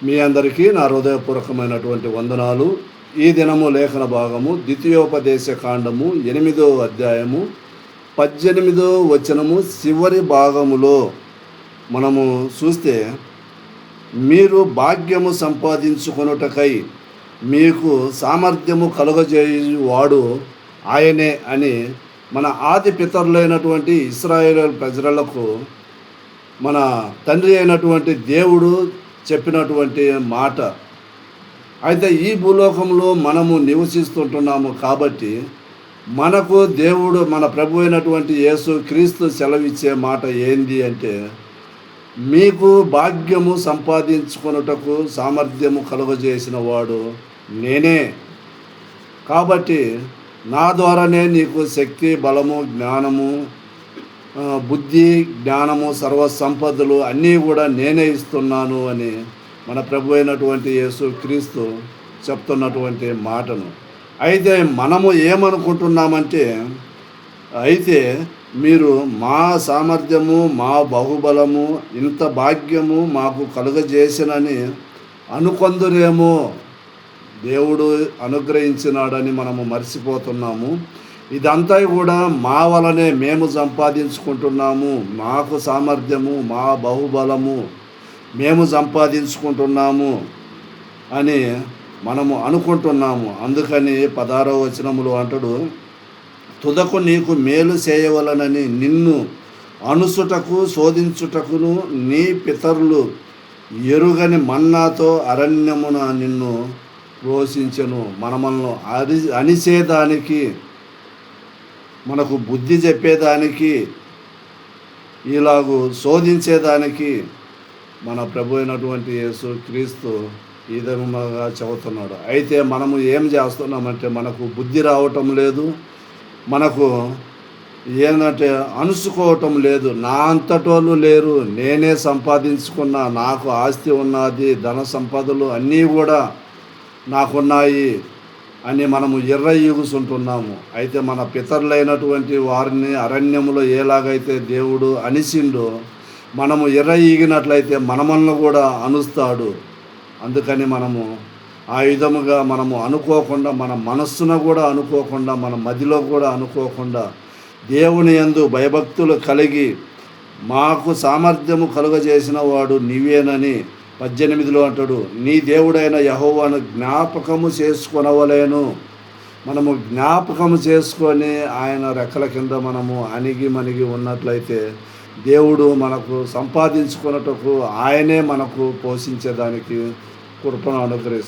మీ అందరికీ నా హృదయపూర్వకమైనటువంటి వందనాలు. ఈ దినము లేఖన భాగము ద్వితీయోపదేశ కాండము 8వ అధ్యాయము 18వ వచనము చివరి భాగములో మనము చూస్తే, మీరు భాగ్యము సంపాదించుకొనుటకై మీకు సామర్థ్యము కలుగజేయువాడు ఆయనే అని మన ఆది పితరులైనటువంటి ఇశ్రాయేలు ప్రజలకు మన తండ్రి అయినటువంటి దేవుడు చెప్పినటువంటి మాట. అయితే ఈ భూలోకంలో మనము నివసిస్తుంటున్నాము కాబట్టి మనకు దేవుడు, మన ప్రభు అయినటువంటి యేసు క్రీస్తు సెలవిచ్చే మాట ఏంది అంటే, మీకు భాగ్యము సంపాదించుకొనుటకు సామర్థ్యము కలుగజేసిన వాడు నేనే. కాబట్టి నా ద్వారానే నీకు శక్తి, బలము, జ్ఞానము, బుద్ధి, జ్ఞానము, సర్వ సంపదలు అన్నీ కూడా నేనే ఇస్తున్నాను అని మన ప్రభు అయినటువంటి యేసు క్రీస్తు చెప్తున్నటువంటి మాటను. అయితే మనము ఏమనుకుంటున్నామంటే, అయితే మీరు మా సామర్థ్యము, మా బాహుబలము, ఇంత భాగ్యము మాకు కలుగజేసినని అనుకొందురేమో, దేవుడు అనుగ్రహించినాడని మనము మర్చిపోతున్నాము. ఇదంతా కూడా మా వలనే మేము సంపాదించుకుంటున్నాము, మాకు సామర్థ్యము, మా బాహుబలము మేము సంపాదించుకుంటున్నాము అని మనము అనుకుంటున్నాము. అందుకని 16వ వచనములో అంటాడు, తుదకు నీకు మేలు చేయవలనని నిన్ను అనుసుటకు శోధించుటకును నీ పితరులు ఎరుగని మన్నాతో అరణ్యమున నిన్ను పోషించెను. మనమల్ని అనిసేదానికి, మనకు బుద్ధి చెప్పేదానికి, ఇలాగూ శోధించేదానికి మన ప్రభు అయినటువంటి యేసు క్రీస్తు ఈ విధంగా చెబుతున్నాడు. అయితే మనము ఏం చేస్తున్నామంటే, మనకు బుద్ధి రావటం లేదు, మనకు ఏంటంటే అనుసుకోవటం లేదు. నా అంతటోళ్ళు లేరు, నేనే సంపాదించుకున్నా, నాకు ఆస్తి ఉన్నది, ధన సంపదలు అన్నీ కూడా నాకున్నాయి అని మనము ఎర్రయ్యూగుతుంటున్నాము. అయితే మన పితరులైనటువంటి వారిని అరణ్యములో ఎలాగైతే దేవుడు అనిసిండో, మనము ఎర్రయ్యిగినట్లయితే మనమల్ని కూడా అనుస్తాడు. అందుకని మనము ఆ విధముగా మనము అనుకోకుండా, మన మనస్సున కూడా అనుకోకుండా, మన మదిలో కూడా అనుకోకుండా దేవుని యందు భయభక్తులు కలిగి, మాకు సామర్థ్యము కలుగజేసిన వాడు నీవేనని 18లో అంటాడు, నీ దేవుడైన యెహోవాను జ్ఞాపకము చేసుకొనవలేను. మనము జ్ఞాపకము చేసుకొని ఆయన రెక్కల కింద మనము అణిగి మణిగి ఉన్నట్లయితే దేవుడు మనకు సంపాదించుకున్నటకు ఆయనే మనకు పోషించేదానికి కృపను అనుగ్రహిస్తాడు.